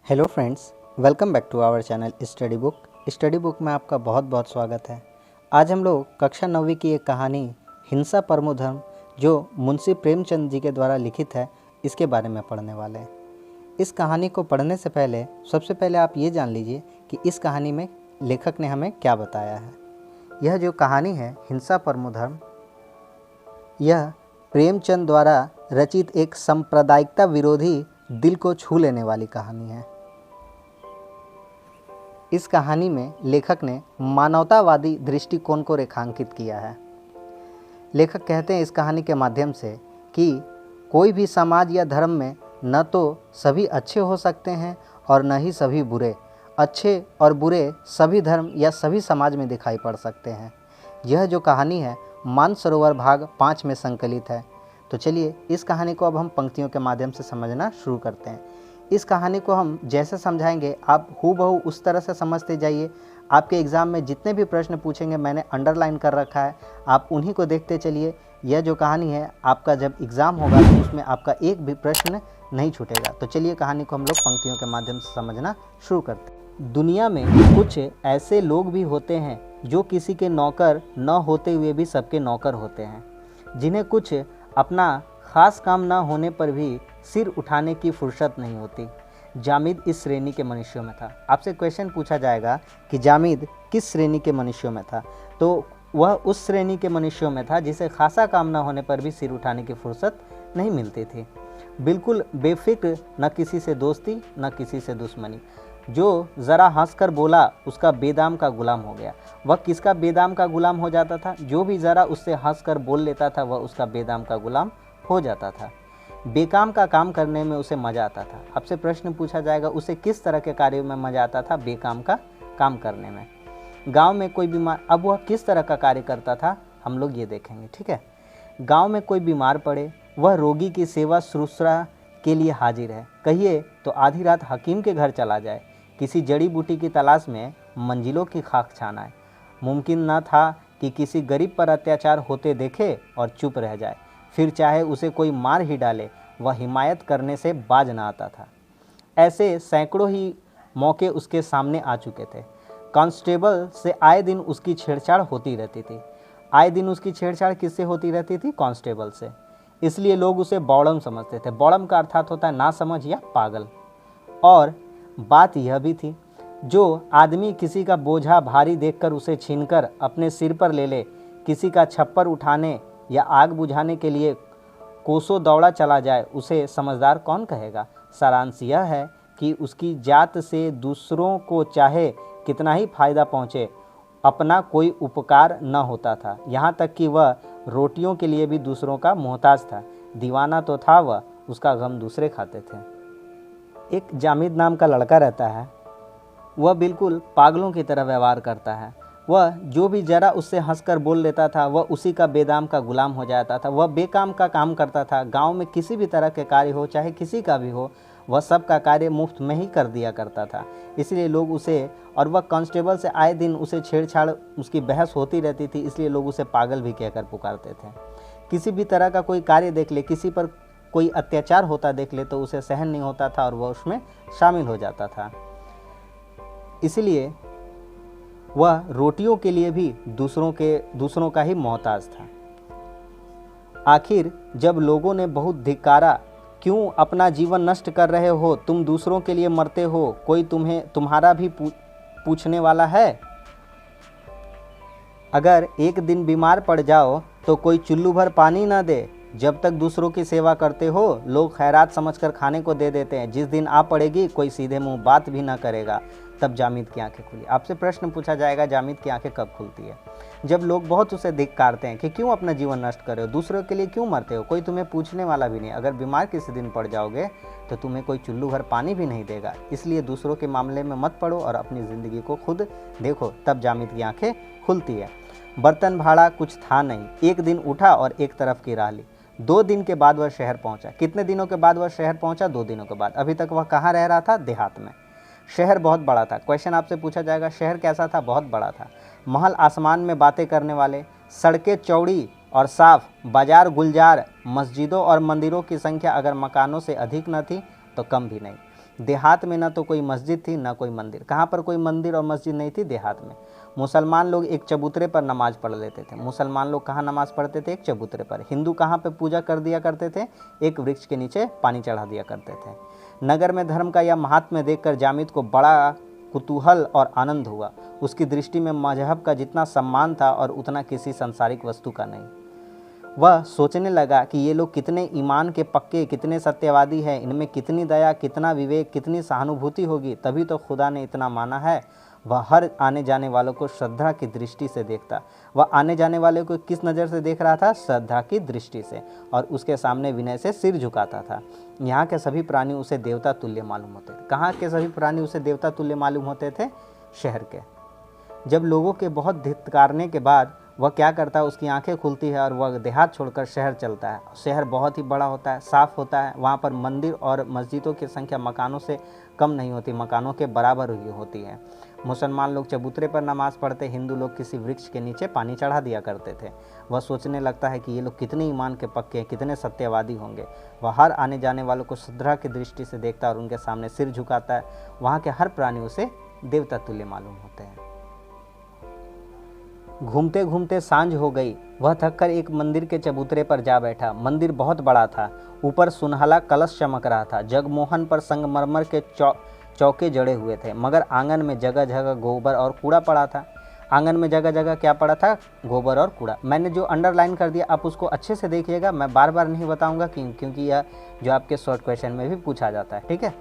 Hello friends, welcome back to our channel study book में आपका बहुत बहुत स्वागत है। आज हम लोग कक्षा 9वीं की एक कहानी हिंसा परमो धर्म जो मुंशी प्रेमचंद जी के द्वारा लिखित है, इसके बारे में पढ़ने वाले हैं। इस कहानी को पढ़ने से पहले सबसे पहले आप ये जान लीजिए कि इस कहानी में लेखक ने हमें क्या बताया है। यह जो कहानी है हिंसा परमो धर्म, यह प्रेमचंद द्वारा रचित एक सांप्रदायिकता विरोधी दिल को छू लेने वाली कहानी है। इस कहानी में लेखक ने मानवतावादी दृष्टिकोण को रेखांकित किया है। लेखक कहते हैं इस कहानी के माध्यम से कि कोई भी समाज या धर्म में न तो सभी अच्छे हो सकते हैं और न ही सभी बुरे। अच्छे और बुरे सभी धर्म या सभी समाज में दिखाई पड़ सकते हैं। यह जो कहानी है मानसरोवर भाग 5 में संकलित है। तो चलिए इस कहानी को अब हम पंक्तियों के माध्यम से समझना शुरू करते हैं। इस कहानी को हम जैसे समझाएंगे आप हूबहू उस तरह से समझते जाइए। आपके एग्ज़ाम में जितने भी प्रश्न पूछेंगे मैंने अंडरलाइन कर रखा है, आप उन्हीं को देखते चलिए। यह जो कहानी है आपका जब एग्ज़ाम होगा तो उसमें आपका एक भी प्रश्न नहीं छूटेगा। तो चलिए कहानी को हम लोग पंक्तियों के माध्यम से समझना शुरू करते हैं। दुनिया में कुछ ऐसे लोग भी होते हैं जो किसी के नौकर न होते हुए भी सबके नौकर होते हैं, जिन्हें कुछ अपना ख़ास काम न होने पर भी सिर उठाने की फुर्सत नहीं होती। जामिद इस श्रेणी के मनुष्यों में था। आपसे क्वेश्चन पूछा जाएगा कि जामिद किस श्रेणी के मनुष्यों में था, तो वह उस श्रेणी के मनुष्यों में था जिसे खासा काम न होने पर भी सिर उठाने की फुर्सत नहीं मिलती थी। बिल्कुल बेफिक्र, न किसी से दोस्ती न किसी से दुश्मनी। जो ज़रा हंसकर बोला उसका बेदाम का गुलाम हो गया। वह किसका बेदाम का गुलाम हो जाता था? जो भी ज़रा उससे हंसकर बोल लेता था वह उसका बेदाम का गुलाम हो जाता था। बेकाम का काम करने में उसे मज़ा आता था। आपसे प्रश्न पूछा जाएगा उसे किस तरह के कार्यों में मज़ा आता था? बेकाम का काम करने में। गांव में कोई बीमार, अब वह किस तरह का कार्य करता था हम लोग ये देखेंगे, ठीक है। गांव में कोई बीमार पड़े, वह रोगी की सेवा शुश्रूषा के लिए हाजिर है। कहिए तो आधी रात हकीम के घर चला जाए, किसी जड़ी बूटी की तलाश में मंजिलों की खाक छाना है। मुमकिन न था कि किसी गरीब पर अत्याचार होते देखे और चुप रह जाए, फिर चाहे उसे कोई मार ही डाले वह हिमायत करने से बाज न आता था। ऐसे सैकड़ों ही मौके उसके सामने आ चुके थे। कांस्टेबल से आए दिन उसकी छेड़छाड़ होती रहती थी। आए दिन उसकी छेड़छाड़ किससे होती रहती थी? कांस्टेबल से। इसलिए लोग उसे बौड़म समझते थे। बौड़म का अर्थात होता है नासमझ या पागल। और बात यह भी थी, जो आदमी किसी का बोझा भारी देखकर उसे छीनकर अपने सिर पर ले ले, किसी का छप्पर उठाने या आग बुझाने के लिए कोसों दौड़ा चला जाए, उसे समझदार कौन कहेगा? सारांश यह है कि उसकी जात से दूसरों को चाहे कितना ही फायदा पहुँचे, अपना कोई उपकार न होता था। यहाँ तक कि वह रोटियों के लिए भी दूसरों का मोहताज था। दीवाना तो था वह, उसका गम दूसरे खाते थे। एक जामिद नाम का लड़का रहता है। वह बिल्कुल पागलों की तरह व्यवहार करता है। वह जो भी जरा उससे हंसकर बोल लेता था वह उसी का बेदाम का गुलाम हो जाता था। वह बेकाम का काम करता था। गांव में किसी भी तरह के कार्य हो, चाहे किसी का भी हो, वह सब का कार्य मुफ्त में ही कर दिया करता था। इसलिए लोग उसे, और वह कांस्टेबल से आए दिन उसे छेड़छाड़, उसकी बहस होती रहती थी, इसलिए लोग उसे पागल भी कहकर पुकारते थे। किसी भी तरह का कोई कार्य देख ले, किसी पर कोई अत्याचार होता देख ले तो उसे सहन नहीं होता था और वह उसमें शामिल हो जाता था। इसलिए वह रोटियों के लिए भी दूसरों का ही मोहताज था। आखिर जब लोगों ने बहुत धिक्कारा, क्यों अपना जीवन नष्ट कर रहे हो, तुम दूसरों के लिए मरते हो, कोई तुम्हारा भी पूछने वाला है? अगर एक दिन बीमार पड़ जाओ तो कोई चुल्लू भर पानी ना दे। जब तक दूसरों की सेवा करते हो लोग खैरात समझकर खाने को दे देते हैं। जिस दिन आ पड़ेगी कोई सीधे मुंह बात भी ना करेगा। तब जामिद की आंखें खुली। आपसे प्रश्न पूछा जाएगा जामिद की आंखें कब खुलती है? जब लोग बहुत उसे धिक्कारते हैं कि क्यों अपना जीवन नष्ट कर रहे हो, दूसरों के लिए क्यों मरते हो, कोई तुम्हें पूछने वाला भी नहीं। अगर बीमार किसी दिन पड़ जाओगे तो तुम्हें कोई चुल्लू भर पानी भी नहीं देगा। इसलिए दूसरों के मामले में मत पड़ो और अपनी ज़िंदगी को खुद देखो। तब जामिद की आंखें खुलती है। बर्तन भाड़ा कुछ था नहीं। एक दिन उठा और एक तरफ की राह ली। 2 दिन के बाद वह शहर पहुंचा। कितने दिनों के बाद वह शहर पहुंचा? 2 दिनों के बाद। अभी तक वह कहाँ रह रहा था? देहात में। शहर बहुत बड़ा था। क्वेश्चन आपसे पूछा जाएगा शहर कैसा था? बहुत बड़ा था। महल आसमान में बातें करने वाले, सड़कें चौड़ी और साफ, बाजार गुलजार, मस्जिदों और मंदिरों की संख्या अगर मकानों से अधिक न थी तो कम भी नहीं। देहात में ना तो कोई मस्जिद थी ना कोई मंदिर। कहाँ पर कोई मंदिर और मस्जिद नहीं थी? देहात में। मुसलमान लोग एक चबूतरे पर नमाज पढ़ लेते थे। मुसलमान लोग कहाँ नमाज पढ़ते थे? एक चबूतरे पर। हिंदू कहाँ पे पूजा कर दिया करते थे? एक वृक्ष के नीचे पानी चढ़ा दिया करते थे। नगर में धर्म का यह महात्म्य देखकर जामिद को बड़ा कुतूहल और आनंद हुआ। उसकी दृष्टि में मजहब का जितना सम्मान था और उतना किसी सांसारिक वस्तु का नहीं। वह सोचने लगा कि ये लोग कितने ईमान के पक्के, कितने सत्यवादी हैं, इनमें कितनी दया, कितना विवेक, कितनी सहानुभूति होगी, तभी तो खुदा ने इतना माना है। वह हर आने जाने वालों को श्रद्धा की दृष्टि से देखता। वह आने जाने वाले को किस नज़र से देख रहा था? श्रद्धा की दृष्टि से, और उसके सामने विनय से सिर झुकाता था। यहाँ के सभी प्राणी उसे देवता तुल्य मालूम होते थे। कहाँ के सभी प्राणी उसे देवता तुल्य मालूम होते थे? शहर के। जब लोगों के बहुत धिक्कारने के बाद वह क्या करता है, उसकी आंखें खुलती है और वह देहात छोड़कर शहर चलता है। शहर बहुत ही बड़ा होता है, साफ़ होता है। वहाँ पर मंदिर और मस्जिदों की संख्या मकानों से कम नहीं होती, मकानों के बराबर ही होती है। मुसलमान लोग चबूतरे पर नमाज़ पढ़ते, हिंदू लोग किसी वृक्ष के नीचे पानी चढ़ा दिया करते थे। वह सोचने लगता है कि ये लोग कितने ईमान के पक्के हैं, कितने सत्यवादी होंगे। वह हर आने जाने वालों को श्रद्धा की दृष्टि से देखता और उनके सामने सिर झुकाता है। वहाँ के हर प्राणी उसे देवता तुल्य मालूम होते हैं। घूमते घूमते सांझ हो गई। वह थककर एक मंदिर के चबूतरे पर जा बैठा। मंदिर बहुत बड़ा था। ऊपर सुनहला कलश चमक रहा था। जगमोहन पर संगमरमर के चौके जड़े हुए थे, मगर आंगन में जगह जगह गोबर और कूड़ा पड़ा था। आंगन में जगह जगह क्या पड़ा था? गोबर और कूड़ा। मैंने जो अंडरलाइन कर दिया आप उसको अच्छे से देखिएगा, मैं बार बार नहीं बताऊंगा क्योंकि यह जो आपके शॉर्ट क्वेश्चन में भी पूछा जाता है, ठीक है।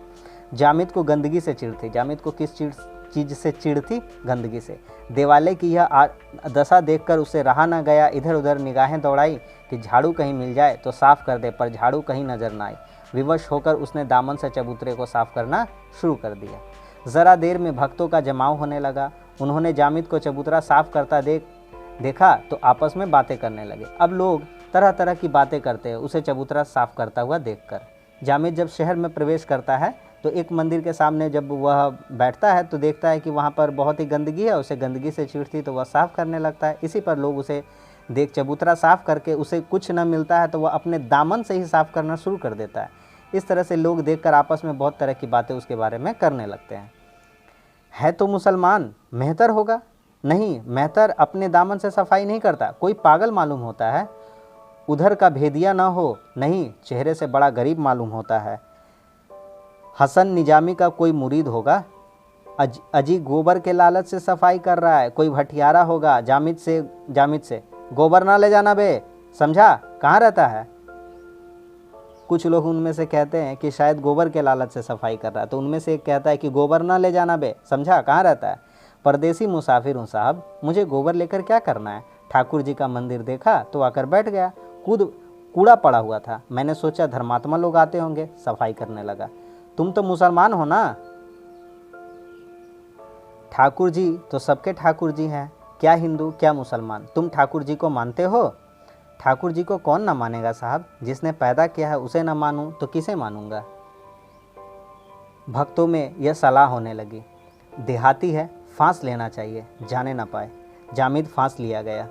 जामिद को गंदगी से चिढ़ थी। जामिद को किस चीज़ से चिढ़ थी? गंदगी से। देवालय की यह दशा देखकर उसे रहा न गया। इधर उधर निगाहें दौड़ाई कि झाड़ू कहीं मिल जाए तो साफ़ कर दे, पर झाड़ू कहीं नजर न आई। विवश होकर उसने दामन से चबूतरे को साफ करना शुरू कर दिया। ज़रा देर में भक्तों का जमाव होने लगा। उन्होंने जामिद को चबूतरा साफ करता देखा तो आपस में बातें करने लगे। अब लोग तरह तरह की बातें करते हैं उसे चबूतरा साफ करता हुआ देखकर। जामिद जब शहर में प्रवेश करता है तो एक मंदिर के सामने जब वह बैठता है तो देखता है कि वहाँ पर बहुत ही गंदगी है। उसे गंदगी से चिढ़ थी तो वह साफ़ करने लगता है। इसी पर लोग उसे देख चबूतरा साफ़ करके उसे कुछ न मिलता है तो वह अपने दामन से ही साफ़ करना शुरू कर देता है। इस तरह से लोग देखकर आपस में बहुत तरह की बातें उसके बारे में करने लगते हैं। है तो मुसलमान, मेहतर होगा। नहीं, मेहतर अपने दामन से सफाई नहीं करता, कोई पागल मालूम होता है। उधर का भेदिया ना हो, नहीं, चेहरे से बड़ा गरीब मालूम होता है। हसन निजामी का कोई मुरीद होगा। अजी गोबर के लालच से सफाई कर रहा है, कोई भटियारा होगा। जामिद से गोबर ना ले जाना बे, समझा, कहाँ रहता है। कुछ लोग उनमें से कहते हैं कि शायद गोबर के लालच से सफाई कर रहा है, तो उनमें से एक कहता है कि गोबर ना ले जाना बे, समझा, कहाँ रहता है। परदेसी मुसाफिर हूँ साहब, मुझे गोबर लेकर क्या करना है। ठाकुर जी का मंदिर देखा तो आकर बैठ गया। कूड़ा पड़ा हुआ था, मैंने सोचा धर्मात्मा लोग आते होंगे, सफाई करने लगा। तुम तो मुसलमान हो ना। ठाकुर जी तो सबके ठाकुर जी हैं, क्या हिंदू क्या मुसलमान। तुम ठाकुर जी को मानते हो। ठाकुर जी को कौन ना मानेगा साहब, जिसने पैदा किया है उसे ना मानूं तो किसे मानूंगा। भक्तों में यह सलाह होने लगी। देहाती है, फांस लेना चाहिए, जाने ना पाए। जामिद फांस लिया गया।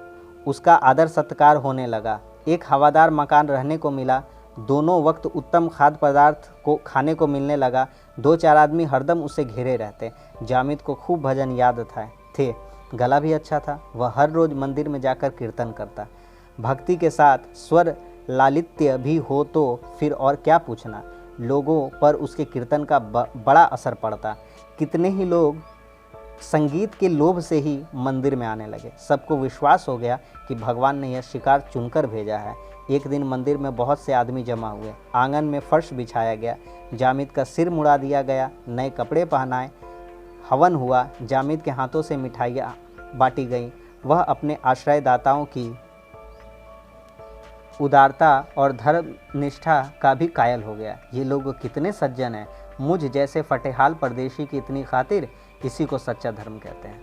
उसका आदर सत्कार होने लगा। एक हवादार मकान रहने को मिला। दोनों वक्त उत्तम खाद्य पदार्थ को खाने को मिलने लगा। 2-4 आदमी हरदम उससे घिरे रहते। जामिद को खूब भजन याद थे। गला भी अच्छा था। वह हर रोज़ मंदिर में जाकर कीर्तन करता। भक्ति के साथ स्वर लालित्य भी हो तो फिर और क्या पूछना। लोगों पर उसके कीर्तन का बड़ा असर पड़ता। कितने ही लोग संगीत के लोभ से ही मंदिर में आने लगे। सबको विश्वास हो गया कि भगवान ने यह शिकार चुनकर भेजा है। एक दिन मंदिर में बहुत से आदमी जमा हुए। आंगन में फर्श बिछाया गया। जामिद का सिर मुड़ा दिया गया। नए कपड़े पहनाए। हवन हुआ। जामिद के हाथों से मिठाइयाँ बांटी गईं। वह अपने आश्रयदाताओं की उदारता और धर्मनिष्ठा का भी कायल हो गया। ये लोग कितने सज्जन हैं। मुझ जैसे फटेहाल परदेशी की इतनी खातिर, इसी को सच्चा धर्म कहते हैं।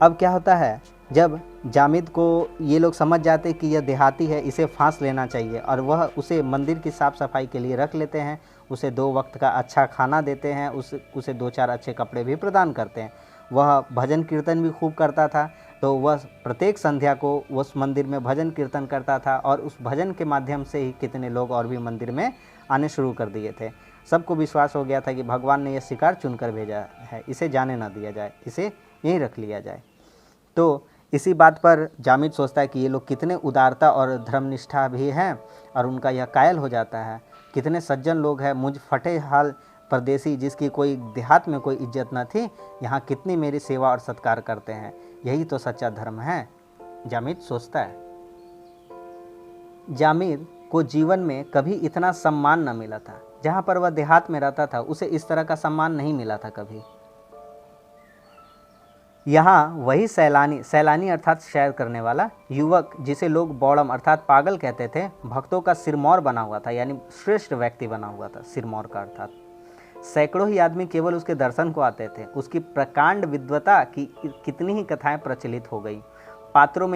अब क्या होता है, जब जामिद को ये लोग समझ जाते कि यह देहाती है, इसे फांस लेना चाहिए, और वह उसे मंदिर की साफ़ सफाई के लिए रख लेते हैं। उसे 2 वक्त का अच्छा खाना देते हैं। उसे 2-4 अच्छे कपड़े भी प्रदान करते हैं। वह भजन कीर्तन भी खूब करता था, तो वह प्रत्येक संध्या को उस मंदिर में भजन कीर्तन करता था, और उस भजन के माध्यम से ही कितने लोग और भी मंदिर में आने शुरू कर दिए थे। सबको विश्वास हो गया था कि भगवान ने यह शिकार चुनकर भेजा है, इसे जाने ना दिया जाए, इसे यहीं रख लिया जाए। तो इसी बात पर जामिद सोचता है कि ये लोग कितने उदारता और धर्मनिष्ठा भी हैं, और उनका यह कायल हो जाता है। कितने सज्जन लोग हैं, मुझ फटे हाल परदेसी जिसकी कोई देहात में कोई इज्जत न थी, यहाँ कितनी मेरी सेवा और सत्कार करते हैं। यही तो सच्चा धर्म है, जामिद सोचता है। जामिद को जीवन में कभी इतना सम्मान न मिला था। जहाँ पर वह देहात में रहता था उसे इस तरह का सम्मान नहीं मिला था कभी। यहाँ वही सैलानी अर्थात सैर करने वाला युवक, जिसे लोग बौड़म अर्थात पागल कहते थे, भक्तों का सिरमौर बना हुआ था, यानी श्रेष्ठ व्यक्ति बना हुआ था, सिरमौर का अर्थात। सैकड़ों ही आदमी केवल उसके दर्शन को आते थे। उसकी प्रकांड विद्वता की कितनी ही कथाएं प्रचलित हो गई। पत्रों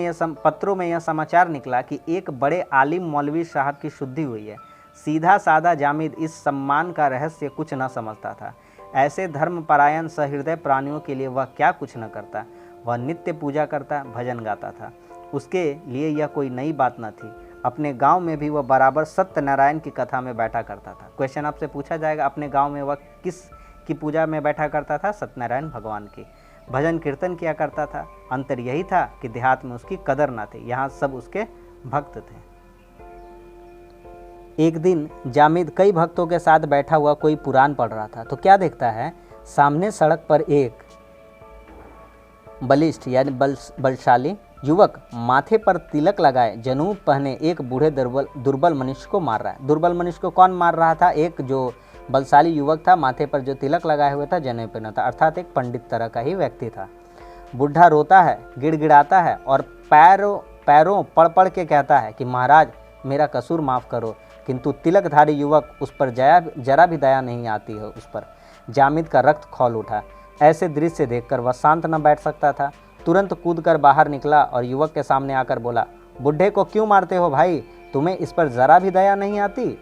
में यह समाचार निकला कि एक बड़े आलिम मौलवी साहब की शुद्धि हुई है। सीधा साधा जामिद इस सम्मान का रहस्य कुछ न समझता था। ऐसे धर्मपरायण सहृदय प्राणियों के लिए वह क्या कुछ न करता। वह नित्य पूजा करता, भजन गाता था। उसके लिए यह कोई नई बात न थी। अपने गांव में भी वह बराबर सत्यनारायण की कथा में बैठा करता था। क्वेश्चन आपसे पूछा जाएगा, अपने गांव में वह किस की पूजा में बैठा करता था? सत्यनारायण भगवान की। भजन कीर्तन किया करता था। अंतर यही था कि देहात में उसकी कदर न थी, यहाँ सब उसके भक्त थे। एक दिन जामिद कई भक्तों के साथ बैठा हुआ कोई पुराण पढ़ रहा था, तो क्या देखता है, सामने सड़क पर एक बलिष्ठ यानी बलशाली युवक माथे पर तिलक लगाए, जनेऊ पहने एक बूढ़े दुर्बल मनुष्य को मार रहा है। दुर्बल मनुष्य को कौन मार रहा था? एक जो बलशाली युवक था, माथे पर जो तिलक लगाए हुए था, जनेऊ पहना था, अर्थात एक पंडित तरह का ही व्यक्ति था। बुढ़ा रोता है, गिड़गिड़ाता है और पैरों पड़ के कहता है कि महाराज मेरा कसूर माफ़ करो, किंतु तिलकधारी युवक उस पर जरा भी दया नहीं आती है उस पर। जामिद का रक्त खौल उठा। ऐसे दृश्य देखकर वह शांत न बैठ सकता था। तुरंत कूदकर बाहर निकला और युवक के सामने आकर बोला, बुढ़े को क्यों मारते हो भाई? तुम्हें इस पर जरा भी दया नहीं आती?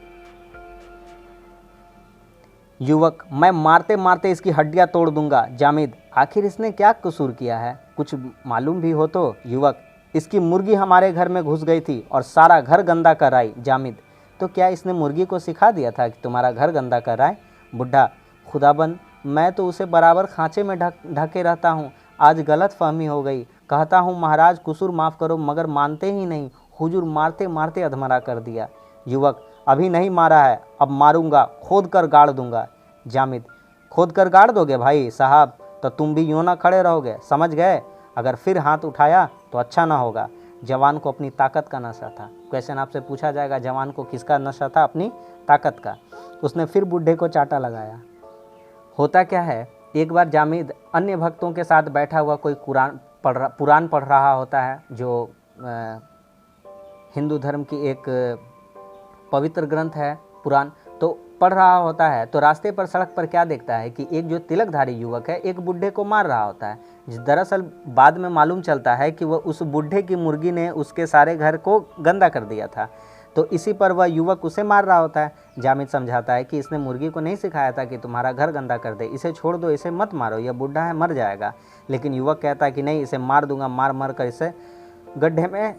युवक, मैं मारते मारते इसकी हड्डियां तोड़ दूंगा। जामिद, आखिर इसने क्या कसूर किया है? कुछ मालूम भी हो तो? युवक, इसकी मुर्गी हमारे घर में घुस गई थी और सारा घर गंदा कर आई। जामिद, तो क्या इसने मुर्गी को सिखा दिया था कि तुम्हारा घर गंदा कर आए? बुढ़ा, खुदाबंद, मैं तो उसे बराबर खांचे में ढके रहता हूँ। आज गलत फहमी हो गई। कहता हूँ महाराज कसूर माफ़ करो, मगर मानते ही नहीं। हुजूर मारते मारते अधमरा कर दिया। युवक, अभी नहीं मारा है, अब मारूंगा, खोद कर गाड़ दूंगा। जामिद, खोद कर गाड़ दोगे भाई साहब? तो तुम भी यूँ ना खड़े रहोगे, समझ गए? अगर फिर हाथ उठाया तो अच्छा ना होगा। जवान को अपनी ताकत का नशा था। क्वेश्चन आपसे पूछा जाएगा, जवान को किसका नशा था? अपनी ताकत का। उसने फिर बुढ़े को चाटा लगाया। होता क्या है, एक बार जामिद अन्य भक्तों के साथ बैठा हुआ कोई पुराण पढ़ रहा होता है, जो हिंदू धर्म की एक पवित्र ग्रंथ है पुराण, तो पढ़ रहा होता है। तो रास्ते पर सड़क पर क्या देखता है कि एक जो तिलकधारी युवक है एक बुढ़े को मार रहा होता है। दरअसल बाद में मालूम चलता है कि वह उस बुढ़े की मुर्गी ने उसके सारे घर को गंदा कर दिया था, तो इसी पर वह युवक उसे मार रहा होता है। जामिद समझाता है कि इसने मुर्गी को नहीं सिखाया था कि तुम्हारा घर गंदा कर दे, इसे छोड़ दो, इसे मत मारो, यह बुढ़ा है, मर जाएगा। लेकिन युवक कहता है कि नहीं, इसे मार दूंगा, मार कर इसे गड्ढे में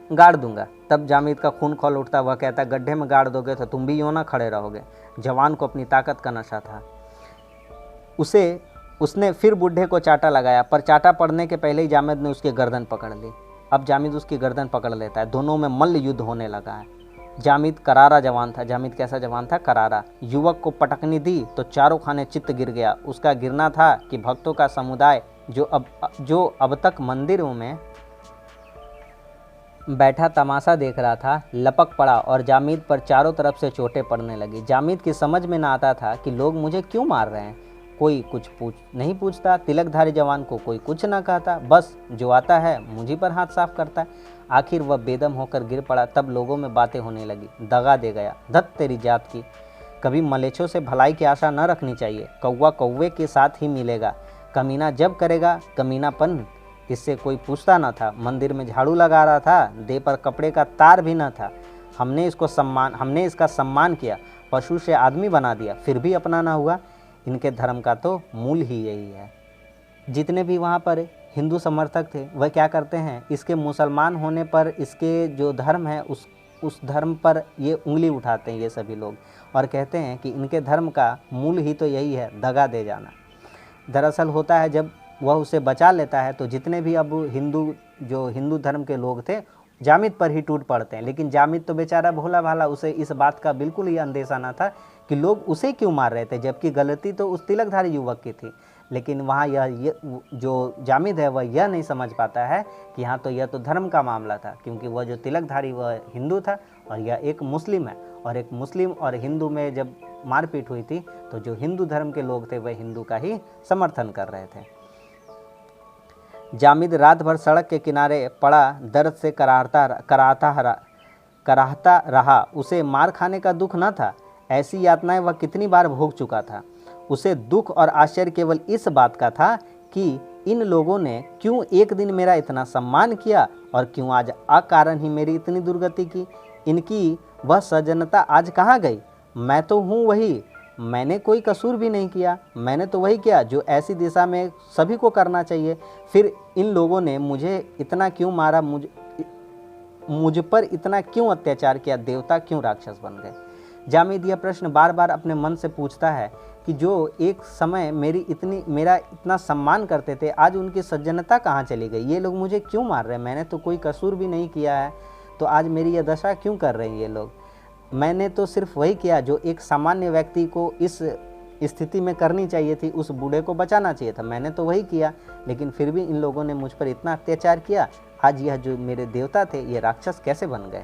गाड़ दूंगा। तब जामिद का खून खौल उठता। वह कहता, गड्ढे में गाड़ दोगे तो तुम भी यूँ ना खड़े रहोगे। जवान को अपनी ताकत का नशा था। उसने फिर बुढ़े को चाटा लगाया, पर चाटा पड़ने के पहले ही जामिद ने उसकी गर्दन पकड़ ली। अब जामिद उसकी गर्दन पकड़ लेता है। दोनों में मल्ल युद्ध होने लगा है। जामिद करारा जवान था। जामिद कैसा जवान था? करारा। युवक को पटकनी दी तो चारों खाने चित्त गिर गया। उसका गिरना था कि भक्तों का समुदाय जो अब तक मंदिरों में बैठा तमाशा देख रहा था, लपक पड़ा और जामिद पर चारों तरफ से चोटें पड़ने लगी। जामिद की समझ में ना आता था कि लोग मुझे क्यों मार रहे हैं। कोई कुछ नहीं पूछता, तिलकधारी जवान को कोई कुछ ना कहता, बस जो आता है मुझी पर हाथ साफ करता है। आखिर वह बेदम होकर गिर पड़ा। तब लोगों में बातें होने लगी, दगा दे गया, धत तेरी जात की। कभी मलेच्छों से भलाई की आशा न रखनी चाहिए। कौवा कौवे के साथ ही मिलेगा। कमीना जब करेगा कमीनापन, इससे कोई पूछता न था। मंदिर में झाड़ू लगा रहा था, देह पर कपड़े का तार भी न था। हमने इसका सम्मान किया, पशु से आदमी बना दिया, फिर भी अपना ना हुआ। इनके धर्म का तो मूल ही यही है। जितने भी वहाँ पर हिंदू समर्थक थे वह क्या करते हैं, इसके मुसलमान होने पर इसके जो धर्म है उस धर्म पर ये उंगली उठाते हैं ये सभी लोग और कहते हैं कि इनके धर्म का मूल ही तो यही है, दगा दे जाना। दरअसल होता है जब वह उसे बचा लेता है तो जितने भी अब हिंदू धर्म के लोग थे जामिद पर ही टूट पड़ते हैं। लेकिन जामिद तो बेचारा भोला भाला, उसे इस बात का बिल्कुल ही अंदेशा न था कि लोग उसे क्यों मार रहे थे, जबकि गलती तो उस तिलकधारी युवक की थी। लेकिन वहाँ यह जो जामिद है वह यह नहीं समझ पाता है कि हाँ तो यह तो धर्म का मामला था, क्योंकि वह जो तिलकधारी वह हिंदू था और यह एक मुस्लिम है, और एक मुस्लिम और हिंदू में जब मारपीट हुई थी तो जो हिंदू धर्म के लोग थे वह हिंदू का ही समर्थन कर रहे थे। जामिद रात भर सड़क के किनारे पड़ा दर्द से कराहता रहा। उसे मार खाने का दुख न था, ऐसी यातनाएं वह कितनी बार भोग चुका था। उसे दुख और आश्चर्य केवल इस बात का था कि इन लोगों ने क्यों एक दिन मेरा इतना सम्मान किया और क्यों आज अकारण ही मेरी इतनी दुर्गति की। इनकी वह सज्जनता आज कहाँ गई। मैं तो हूँ वही, मैंने कोई कसूर भी नहीं किया, मैंने तो वही किया जो ऐसी दिशा में सभी को करना चाहिए। फिर इन लोगों ने मुझे इतना क्यों मारा, मुझ पर इतना क्यों अत्याचार किया, देवता क्यों राक्षस बन गए। जामिद यह प्रश्न बार बार अपने मन से पूछता है कि जो एक समय मेरा इतना सम्मान करते थे, आज उनकी सज्जनता कहाँ चली गई। ये लोग मुझे क्यों मार रहे हैं, मैंने तो कोई कसूर भी नहीं किया है, तो आज मेरी यह दशा क्यों कर रहे हैं ये लोग। मैंने तो सिर्फ वही किया जो एक सामान्य व्यक्ति को इस स्थिति में करनी चाहिए थी, उस बूढ़े को बचाना चाहिए था, मैंने तो वही किया। लेकिन फिर भी इन लोगों ने मुझ पर इतना अत्याचार किया, आज यह जो मेरे देवता थे ये राक्षस कैसे बन गए।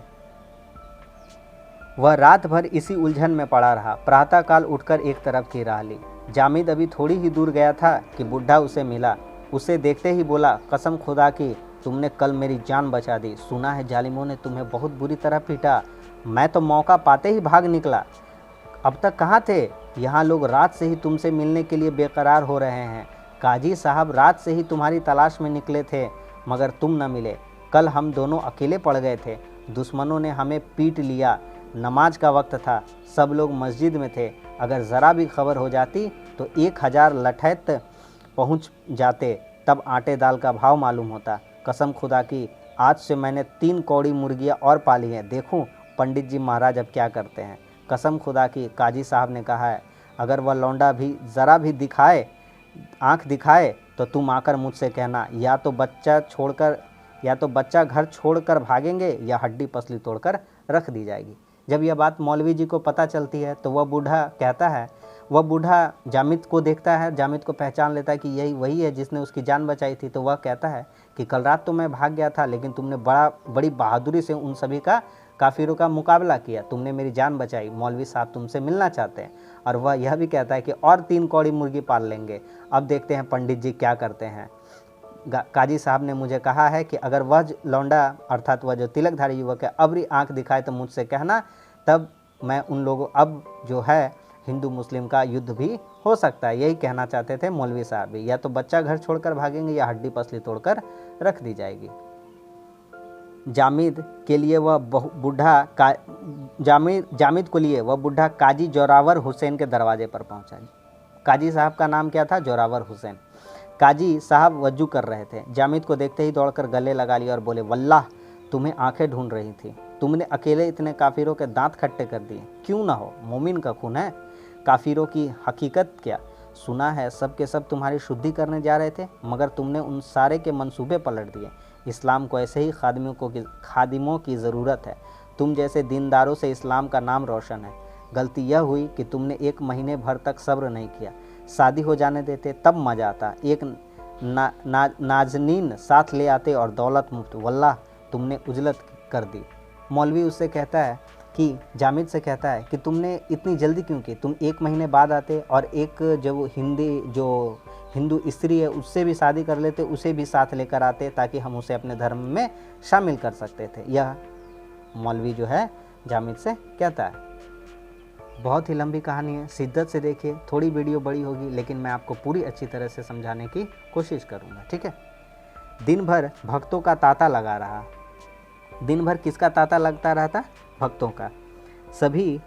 वह रात भर इसी उलझन में पड़ा रहा। प्रातःकाल उठकर एक तरफ की राह ली। जामिद अभी थोड़ी ही दूर गया था कि बुढ़ा उसे मिला। उसे देखते ही बोला, कसम खुदा की तुमने कल मेरी जान बचा दी। सुना है जालिमों ने तुम्हें बहुत बुरी तरह पीटा, मैं तो मौका पाते ही भाग निकला। अब तक कहाँ थे। यहाँ लोग रात से ही तुमसे मिलने के लिए बेकरार हो रहे हैं। काजी साहब रात से ही तुम्हारी तलाश में निकले थे, मगर तुम न मिले। कल हम दोनों अकेले पड़ गए थे, दुश्मनों ने हमें पीट लिया। नमाज का वक्त था, सब लोग मस्जिद में थे। अगर ज़रा भी खबर हो जाती तो 1000 लठैत पहुँच जाते, तब आटे दाल का भाव मालूम होता। कसम खुदा की आज से मैंने 3 कौड़ी मुर्गियाँ और पाली हैं, देखूं पंडित जी महाराज अब क्या करते हैं। कसम खुदा की काजी साहब ने कहा है, अगर वह लौंडा भी ज़रा भी आँख दिखाए तो तुम आकर मुझसे कहना, या तो बच्चा घर छोड़कर भागेंगे या हड्डी पसली तोड़कर रख दी जाएगी। जब यह बात मौलवी जी को पता चलती है तो वह बूढ़ा जामिद को देखता है, जामिद को पहचान लेता है कि यही वही है जिसने उसकी जान बचाई थी। तो वह कहता है कि कल रात तो मैं भाग गया था, लेकिन तुमने बड़ी बहादुरी से उन सभी काफिरों का मुकाबला किया, तुमने मेरी जान बचाई। मौलवी साहब तुमसे मिलना चाहते हैं। और वह यह भी कहता है कि और 3 कौड़ी मुर्गी पाल लेंगे, अब देखते हैं पंडित जी क्या करते हैं। काजी साहब ने मुझे कहा है कि अगर वह लौंडा अर्थात वह जो तिलकधारी युवक है अब भी आँख दिखाए तो मुझसे कहना, तब मैं उन लोगों अब जो है हिंदू मुस्लिम का युद्ध भी हो सकता है। यही कहना चाहते थे मौलवी साहब भी, या तो बच्चा घर छोड़कर भागेंगे या हड्डी पसली तोड़कर रख दी जाएगी। जामिद को लिए वह बुढ़ा काजी जोरावर हुसैन के दरवाजे पर पहुंचा। काजी साहब का नाम क्या था? जोरावर हुसैन। काजी साहब वजू कर रहे थे। जामिद को देखते ही दौड़कर गले लगा लिया और बोले, वल्लाह तुम्हें आंखें ढूंढ रही थी, तुमने अकेले इतने काफिरों के दांत खट्टे कर दिए। क्यों ना हो, मोमिन का खून है। काफिरों की हकीकत क्या? सुना है सब के सब तुम्हारी शुद्धि करने जा रहे थे, मगर तुमने उन सारे के मंसूबे पलट दिए। इस्लाम को ऐसे ही खादिमों की ज़रूरत है। तुम जैसे दीनदारों से इस्लाम का नाम रोशन है। गलती यह हुई कि तुमने 1 महीने भर तक सब्र नहीं किया। शादी हो जाने देते तब मज़ा आता, एक नाजनीन साथ ले आते और दौलत मुफ्त। वल्लाह तुमने उजलत कर दी। मौलवी उससे कहता है कि जामिद से कहता है कि तुमने इतनी जल्दी क्यों की, तुम 1 महीने बाद आते और एक जो हिंदू स्त्री है उससे भी शादी कर लेते, उसे भी साथ लेकर आते ताकि हम उसे अपने धर्म में शामिल कर सकते थे। यह मौलवी जो है जामिद से कहता है। बहुत ही लंबी कहानी है, शिद्दत से देखिए, थोड़ी वीडियो बड़ी होगी लेकिन मैं आपको पूरी अच्छी तरह से समझाने की कोशिश करूँगा, ठीक है। दिन भर भक्तों का तांता लगा रहा। दिन भर किसका तांता लगता रहा था? भक्तों का। सभी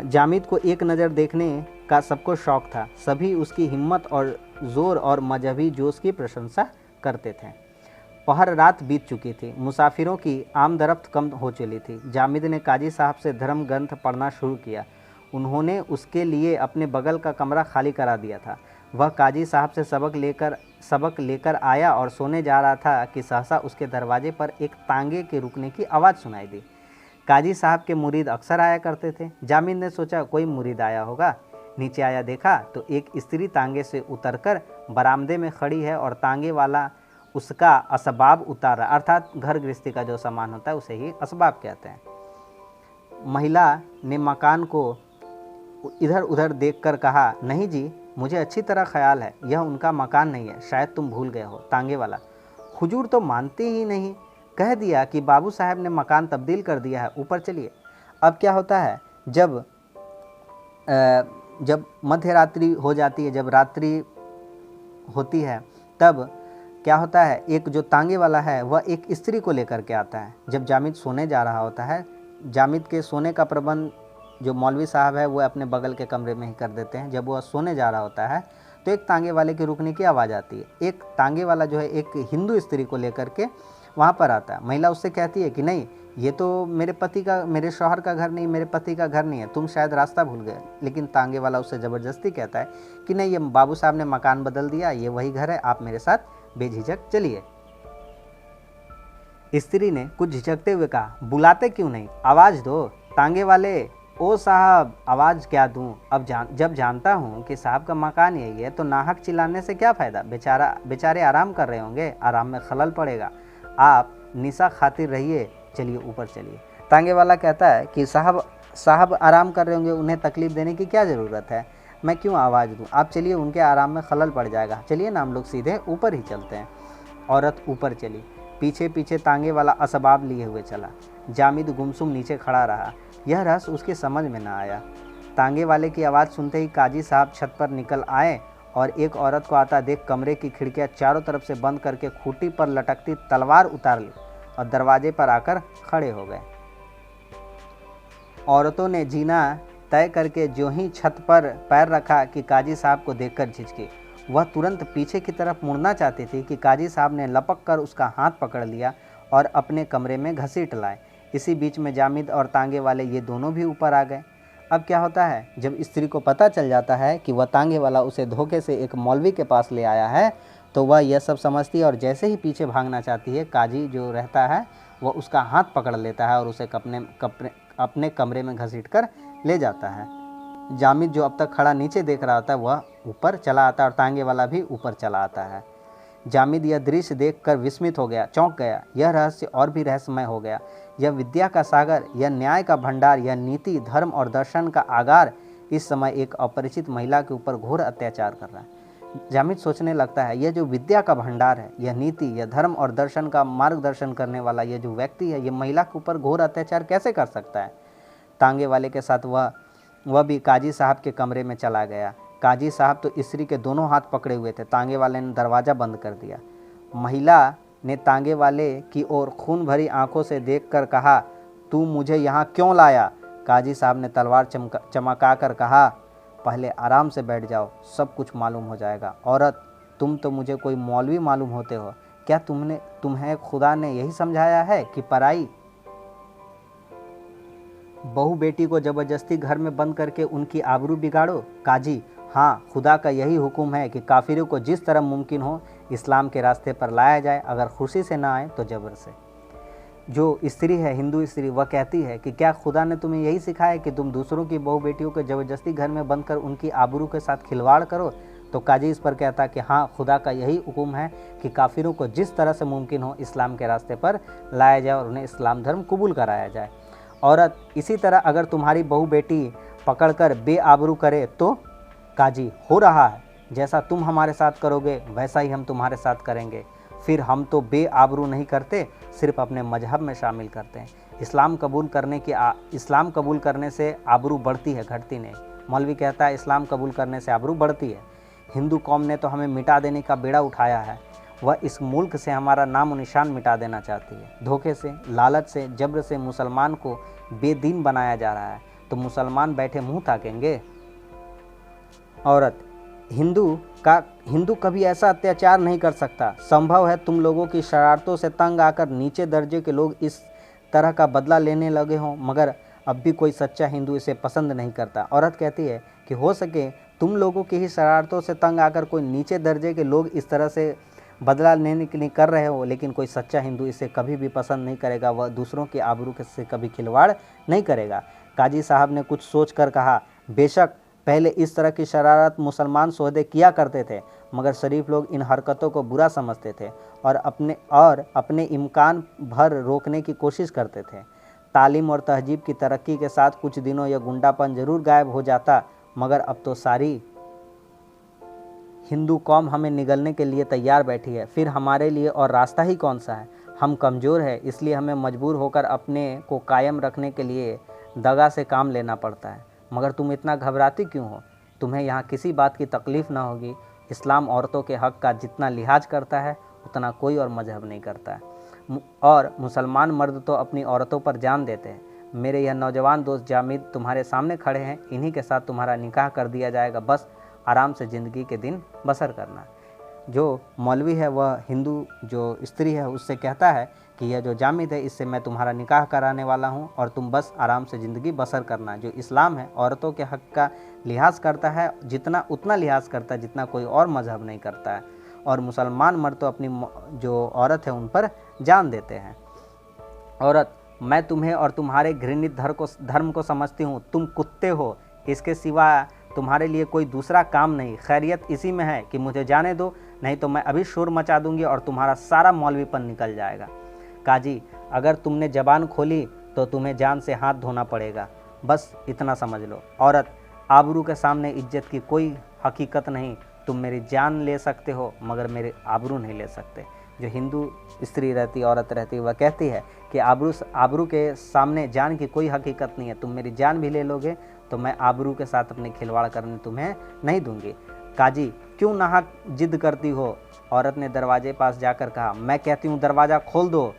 जामिद को एक नज़र देखने का सबको शौक़ था। सभी उसकी हिम्मत और ज़ोर और मजहबी जोश की प्रशंसा करते थे। पहर रात बीत चुकी थी। मुसाफिरों की आमदरफ्त कम हो चली थी। जामिद ने काजी साहब से धर्म ग्रंथ पढ़ना शुरू किया। उन्होंने उसके लिए अपने बगल का कमरा खाली करा दिया था। वह काजी साहब से सबक लेकर आया और सोने जा रहा था कि सहसा उसके दरवाजे पर एक तांगे के रुकने की आवाज़ सुनाई दी। काजी साहब के मुरीद अक्सर आया करते थे। जामिद ने सोचा कोई मुरीद आया होगा। नीचे आया, देखा तो एक स्त्री तांगे से उतरकर बरामदे में खड़ी है और तांगे वाला उसका असबाब उतार रहा, अर्थात घर गृहस्थी का जो सामान होता है उसे ही असबाब कहते हैं। महिला ने मकान को इधर उधर देखकर कहा, नहीं जी, मुझे अच्छी तरह ख्याल है यह उनका मकान नहीं है, शायद तुम भूल गए हो। तांगे वाला, हुजूर तो मानते ही नहीं, कह दिया कि बाबू साहब ने मकान तब्दील कर दिया है, ऊपर चलिए। अब क्या होता है, जब मध्य रात्रि हो जाती है, जब रात्रि होती है, तब क्या होता है, एक जो तांगे वाला है वह एक स्त्री को लेकर के आता है। जब जामिद सोने जा रहा होता है, जामिद के सोने का प्रबंध जो मौलवी साहब है वो अपने बगल के कमरे में ही कर देते हैं। जब वह सोने जा रहा होता है तो एक तांगे वाले के रुकने की आवाज़ आती है। एक तांगे वाला जो है एक हिंदू स्त्री को लेकर के वहाँ पर आता है। महिला उससे कहती है कि नहीं, ये तो मेरे शौहर का घर नहीं, मेरे पति का घर नहीं है, तुम शायद रास्ता भूल गए। लेकिन तांगे वाला उससे ज़बरदस्ती कहता है कि नहीं, ये बाबू साहब ने मकान बदल दिया, ये वही घर है, आप मेरे साथ बेझिझक चलिए। स्त्री ने कुछ झिझकते हुए कहा, बुलाते क्यों नहीं, आवाज़ दो। तांगे वाले, ओ साहब, आवाज़ क्या दूं, जब जानता हूं कि साहब का मकान यही है तो नाहक चिल्लाने से क्या फ़ायदा, बेचारे आराम कर रहे होंगे, आराम में खलल पड़ेगा, आप निशा खातिर रहिए, चलिए ऊपर चलिए। तांगे वाला कहता है कि साहब आराम कर रहे होंगे, उन्हें तकलीफ़ देने की क्या ज़रूरत है, मैं क्यों आवाज़ दूँ, आप चलिए, उनके आराम में खलल पड़ जाएगा, चलिए ना हम लोग सीधे ऊपर ही चलते हैं। औरत ऊपर चली, पीछे पीछे तांगे वाला असबाब लिए हुए चला। जामिद गुमसुम नीचे खड़ा रहा। यह रहस्य उसके समझ में न आया। तांगे वाले की आवाज़ सुनते ही काजी साहब छत पर निकल आए और एक औरत को आता देख कमरे की खिड़कियां चारों तरफ से बंद करके खूंटी पर लटकती तलवार उतार ली और दरवाजे पर आकर खड़े हो गए। औरतों ने जीना तय करके जो ही छत पर पैर रखा कि काजी साहब को देखकर झिझकी। वह तुरंत पीछे की तरफ मुड़ना चाहती थी कि काजी साहब ने लपक कर उसका हाथ पकड़ लिया और अपने कमरे में घसीट लाए। इसी बीच में जामिद और तांगे वाले ये दोनों भी ऊपर आ गए। अब क्या होता है, जब स्त्री को पता चल जाता है कि वह तांगे वाला उसे धोखे से एक मौलवी के पास ले आया है तो वह यह सब समझती है और जैसे ही पीछे भागना चाहती है, काजी जो रहता है वह उसका हाथ पकड़ लेता है और उसे अपने कमरे में घसीट कर ले जाता है। जामिद जो अब तक खड़ा नीचे देख रहा था वह ऊपर चला आता है और तांगे वाला भी ऊपर चला आता है। जामिद यह दृश्य देखकर विस्मित हो गया, चौंक गया। यह रहस्य और भी रहस्यमय हो गया। यह विद्या का सागर, यह न्याय का भंडार, यह नीति, धर्म और दर्शन का आगार इस समय एक अपरिचित महिला के ऊपर घोर अत्याचार कर रहा है। जामिद सोचने लगता है, यह जो विद्या का भंडार है, यह नीति, यह धर्म और दर्शन का मार्गदर्शन करने वाला यह जो व्यक्ति है, यह महिला के ऊपर घोर अत्याचार कैसे कर सकता है। तांगे वाले के साथ वह भी काजी साहब के कमरे में चला गया। काजी साहब तो स्त्री के दोनों हाथ पकड़े हुए थे। तांगे वाले ने दरवाज़ा बंद कर दिया। महिला ने तांगे वाले की ओर खून भरी आंखों से देखकर कहा, तू मुझे यहाँ क्यों लाया। काजी साहब ने तलवार चमका कर कहा, पहले आराम से बैठ जाओ, सब कुछ मालूम हो जाएगा। औरत, तुम तो मुझे कोई मौलवी मालूम होते हो, क्या तुम्हें खुदा ने यही समझाया है कि पराई बहू बेटी को ज़बरदस्ती घर में बंद करके उनकी आबरू बिगाड़ो। काजी, हाँ, खुदा का यही हुक्म है कि काफिरों को जिस तरह मुमकिन हो इस्लाम के रास्ते पर लाया जाए, अगर खुशी से ना आए तो जबर से। जो स्त्री है, हिंदू स्त्री, वह कहती है कि क्या खुदा ने तुम्हें यही सिखाया कि तुम दूसरों की बहू बेटियों को ज़बरदस्ती घर में बंद कर उनकी आबरू के साथ खिलवाड़ करो। तो काजी इस पर कहता कि हाँ, खुदा का यही हुक्म है कि काफिरों को जिस तरह से मुमकिन हो इस्लाम के रास्ते पर लाया जाए और उन्हें इस्लाम धर्म कबूल कराया जाए। औरत, इसी तरह अगर तुम्हारी बहू बेटी पकड़कर बेआबरू करे तो। काजी, हो रहा है, जैसा तुम हमारे साथ करोगे वैसा ही हम तुम्हारे साथ करेंगे। फिर हम तो बेआबरू नहीं करते, सिर्फ अपने मजहब में शामिल करते हैं। इस्लाम कबूल करने से आबरू बढ़ती है, घटती नहीं। मौलवी कहता है इस्लाम कबूल करने से आबरू बढ़ती है। हिंदू कौम ने तो हमें मिटा देने का बेड़ा उठाया है, वह इस मुल्क से हमारा नाम और निशान मिटा देना चाहती है। धोखे से, लालच से, जबर से मुसलमान को बेदीन बनाया जा रहा है, तो मुसलमान बैठे मुंह ताकेंगे। औरत, हिंदू कभी ऐसा अत्याचार नहीं कर सकता। संभव है तुम लोगों की शरारतों से तंग आकर नीचे दर्जे के लोग इस तरह का बदला लेने लगे हों, मगर अब भी कोई सच्चा हिंदू इसे पसंद नहीं करता। औरत कहती है कि हो सके तुम लोगों की ही शरारतों से तंग आकर कोई नीचे दर्जे के लोग इस तरह से बदला लेने के लिए कर रहे हो, लेकिन कोई सच्चा हिंदू इसे कभी भी पसंद नहीं करेगा। वह दूसरों की आबरू से कभी खिलवाड़ नहीं करेगा। काजी साहब ने कुछ सोच कर कहा, बेशक पहले इस तरह की शरारत मुसलमान सोहदे किया करते थे, मगर शरीफ लोग इन हरकतों को बुरा समझते थे और अपने इम्कान भर रोकने की कोशिश करते थे। तालीम और तहजीब की तरक्की के साथ कुछ दिनों यह गुंडापन जरूर गायब हो जाता, मगर अब तो सारी हिंदू कौम हमें निगलने के लिए तैयार बैठी है। फिर हमारे लिए और रास्ता ही कौन सा है? हम कमज़ोर हैं, इसलिए हमें मजबूर होकर अपने को कायम रखने के लिए दगा से काम लेना पड़ता है। मगर तुम इतना घबराती क्यों हो? तुम्हें यहाँ किसी बात की तकलीफ़ ना होगी। इस्लाम औरतों के हक़ का जितना लिहाज करता है उतना कोई और मजहब नहीं करता है, और मुसलमान मर्द तो अपनी औरतों पर जान देते हैं। मेरे यह नौजवान दोस्त जामिद तुम्हारे सामने खड़े हैं, इन्हीं के साथ तुम्हारा निकाह कर दिया जाएगा। बस आराम से ज़िंदगी के दिन बसर करना। जो मौलवी है वह हिंदू जो स्त्री है उससे कहता है कि यह जो जामिद है इससे मैं तुम्हारा निकाह कराने वाला हूँ और तुम बस आराम से ज़िंदगी बसर करना। जो इस्लाम है औरतों के हक़ का लिहाज करता है, उतना लिहाज करता है जितना कोई और मज़हब नहीं करता है, और मुसलमान मर्द तो अपनी जो औरत है उन पर जान देते हैं। औरत, मैं तुम्हें और तुम्हारे घृणित धर्म को समझती हूँ। तुम कुत्ते हो, इसके सिवा तुम्हारे लिए कोई दूसरा काम नहीं। खैरियत इसी में है कि मुझे जाने दो, नहीं तो मैं अभी शोर मचा दूंगी और तुम्हारा सारा मौलवीपन निकल जाएगा। काजी, अगर तुमने ज़बान खोली तो तुम्हें जान से हाथ धोना पड़ेगा, बस इतना समझ लो। औरत, आबरू के सामने इज्जत की कोई हकीकत नहीं। तुम मेरी जान ले सकते हो मगर मेरे आबरू नहीं ले सकते। जो हिंदू स्त्री रहती, औरत रहती, वह कहती है कि आबरू के सामने जान की कोई हकीकत नहीं है। तुम मेरी जान भी ले लोगे तो मैं आबरू के साथ अपने खिलवाड़ करने तुम्हें नहीं दूंगी। काजी, क्यों नाहक जिद करती हो? औरत ने दरवाजे पास जाकर कहा, मैं कहती हूँ दरवाज़ा खोल दो।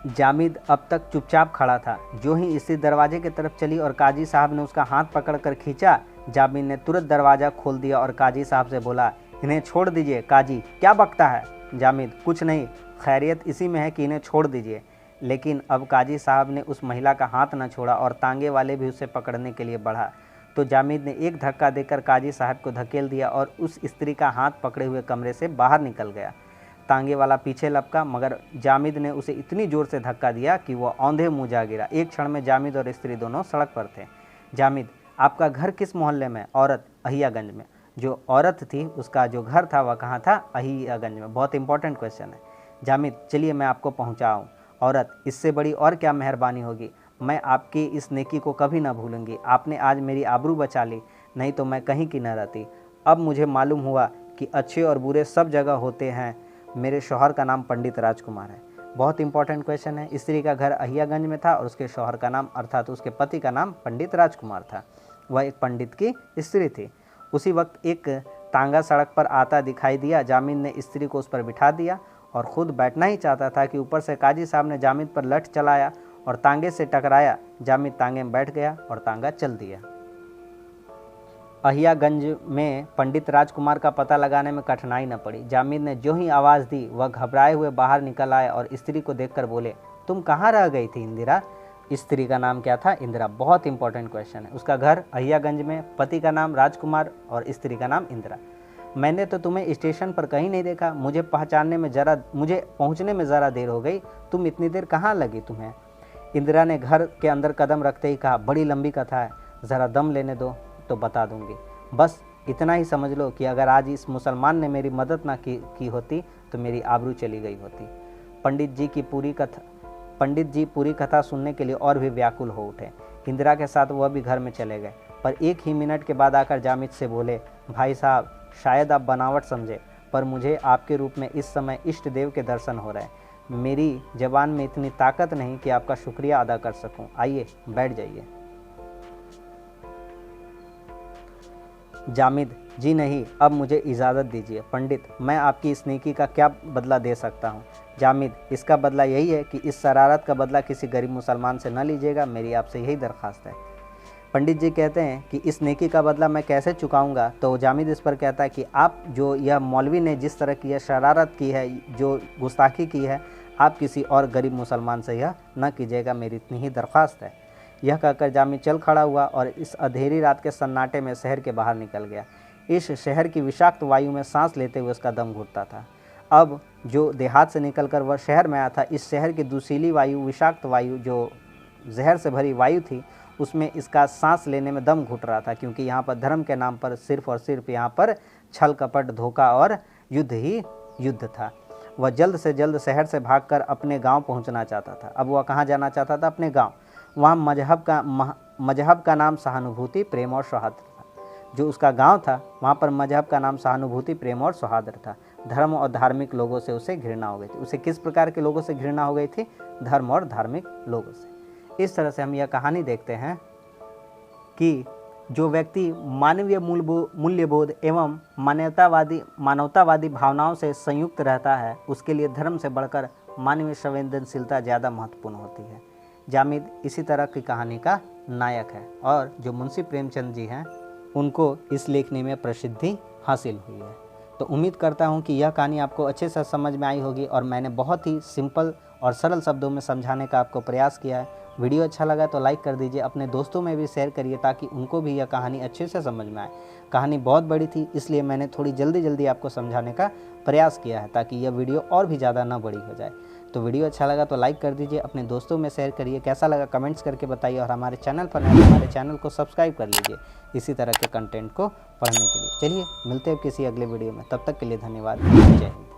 जामिद अब तक चुपचाप खड़ा था। जो ही स्त्री दरवाजे की तरफ चली और काजी साहब ने उसका हाथ पकड़कर खींचा, जामिद ने तुरंत दरवाज़ा खोल दिया और काजी साहब से बोला, इन्हें छोड़ दीजिए। काजी, क्या बकता है? जामिद, कुछ नहीं, खैरियत इसी में है कि इन्हें छोड़ दीजिए। लेकिन अब काजी साहब ने उस महिला का हाथ न छोड़ा और तांगे वाले भी उसे पकड़ने के लिए बढ़ा, तो जामिद ने एक धक्का देकर काजी साहब को धकेल दिया और उस स्त्री का हाथ पकड़े हुए कमरे से बाहर निकल गया। तांगे वाला पीछे लपका, मगर जामिद ने उसे इतनी ज़ोर से धक्का दिया कि वह औंधे मुँह जा गिरा। एक क्षण में जामिद और स्त्री दोनों सड़क पर थे। जामिद, आपका घर किस मोहल्ले में? औरत, अहियागंज में। जो औरत थी उसका जो घर था वह कहाँ था? अहियागंज में। बहुत इंपॉर्टेंट क्वेश्चन है। जामिद, चलिए मैं आपको पहुँचाऊँ। औरत, इससे बड़ी और क्या मेहरबानी होगी। मैं आपकी इस नेकी को कभी ना भूलूंगी। आपने आज मेरी आबरू बचा ली, नहीं तो मैं कहीं की न रहती। अब मुझे मालूम हुआ कि अच्छे और बुरे सब जगह होते हैं। मेरे शौहर का नाम पंडित राजकुमार है। बहुत इंपॉर्टेंट क्वेश्चन है। स्त्री का घर अहियागंज में था और उसके शौहर का नाम अर्थात उसके पति का नाम पंडित राजकुमार था। वह एक पंडित की स्त्री थी। उसी वक्त एक तांगा सड़क पर आता दिखाई दिया। जामिद ने स्त्री को उस पर बिठा दिया और ख़ुद बैठना ही चाहता था कि ऊपर से काजी साहब ने जामिद पर लठ चलाया और तांगे से टकराया। जामिद तांगे में बैठ गया और तांगा चल दिया। अहियागंज में पंडित राजकुमार का पता लगाने में कठिनाई न पड़ी। जामिद ने जो ही आवाज़ दी वह घबराए हुए बाहर निकल आए और स्त्री को देखकर बोले, तुम कहाँ रह गई थी इंदिरा? स्त्री का नाम क्या था? इंदिरा। बहुत इंपॉर्टेंट क्वेश्चन है। उसका घर अहियागंज में, पति का नाम राजकुमार और स्त्री का नाम इंदिरा। मैंने तो तुम्हें स्टेशन पर कहीं नहीं देखा। मुझे पहुंचने में ज़रा देर हो गई। तुम इतनी देर कहाँ लगी तुम्हें? इंदिरा ने घर के अंदर कदम रखते ही कहा, बड़ी लंबी कथा है, ज़रा दम लेने दो तो बता दूंगी। बस इतना ही समझ लो कि अगर आज इस मुसलमान ने मेरी मदद ना की होती तो मेरी आबरू चली गई होती। पंडित जी पूरी कथा सुनने के लिए और भी व्याकुल हो उठे। इंदिरा के साथ वह भी घर में चले गए, पर 1 ही मिनट के बाद आकर जामिद से बोले, भाई साहब, शायद आप बनावट समझे, पर मुझे आपके रूप में इस समय इष्ट देव के दर्शन हो रहे हैं। मेरी जबान में इतनी ताकत नहीं कि आपका शुक्रिया अदा कर सकूं। आइए बैठ जाइए। जामिद, जी नहीं, अब इजाज़त इजाज़त दीजिए। पंडित, मैं आपकी इस नेकी का क्या बदला दे सकता हूँ? जामिद, इसका बदला यही है कि इस शरारत का बदला किसी गरीब मुसलमान से न लीजिएगा। मेरी आपसे यही दरख्वास्त है। पंडित जी कहते हैं कि इस नेकी का बदला मैं कैसे चुकाऊंगा, तो जामिद इस पर कहता है कि आप जो यह मौलवी ने जिस तरह की यह शरारत की है, जो गुस्ताखी की है, आप किसी और गरीब मुसलमान से यह न कीजिएगा, मेरी इतनी ही दरख्वास्त है। यह कहकर जामिद चल खड़ा हुआ और इस अंधेरी रात के सन्नाटे में शहर के बाहर निकल गया। इस शहर की विषाक्त वायु में सांस लेते हुए उसका दम घुटता था। अब जो देहात से निकलकर वह शहर में आया था, इस शहर की दूषिली वायु, विषाक्त वायु, जो जहर से भरी वायु थी, उसमें इसका सांस लेने में दम घुट रहा था, क्योंकि यहाँ पर धर्म के नाम पर सिर्फ और सिर्फ यहाँ पर छल कपट, धोखा और युद्ध ही युद्ध था। वह जल्द से जल्द शहर से भागकर अपने गांव पहुंचना चाहता था। अब वह कहाँ जाना चाहता था? अपने गांव। वहाँ मजहब का नाम सहानुभूति, प्रेम और सौहार्द था। जो उसका गांव था, वहाँ पर मजहब का नाम सहानुभूति, प्रेम और सौहार्द था। धर्म और धार्मिक लोगों से उसे घृणा हो गई थी। उसे किस प्रकार के लोगों से घृणा हो गई थी? धर्म और धार्मिक लोगों से। इस तरह से हम यह कहानी देखते हैं कि जो व्यक्ति मानवीय मूल्यबोध एवं मानवतावादी भावनाओं से संयुक्त रहता है, उसके लिए धर्म से बढ़कर मानवीय संवेदनशीलता ज़्यादा महत्वपूर्ण होती है। जामिद इसी तरह की कहानी का नायक है और जो मुंशी प्रेमचंद जी हैं, उनको इस लेखनी में प्रसिद्धि हासिल हुई है। तो उम्मीद करता हूँ कि यह कहानी आपको अच्छे से समझ में आई होगी और मैंने बहुत ही सिंपल और सरल शब्दों में समझाने का आपको प्रयास किया है। वीडियो अच्छा लगा तो लाइक कर दीजिए, अपने दोस्तों में भी शेयर करिए ताकि उनको भी यह कहानी अच्छे से समझ में आए। कहानी बहुत बड़ी थी, इसलिए मैंने थोड़ी जल्दी आपको समझाने का प्रयास किया है ताकि यह वीडियो और भी ज़्यादा ना बड़ी हो जाए। तो वीडियो अच्छा लगा तो लाइक कर दीजिए, अपने दोस्तों में शेयर करिए, कैसा लगा कमेंट्स करके बताइए और हमारे चैनल पर नए हमारे चैनल को सब्सक्राइब कर लीजिए इसी तरह के कंटेंट को पढ़ने के लिए। चलिए मिलते हैं किसी अगले वीडियो में, तब तक के लिए धन्यवाद। जय हिंद।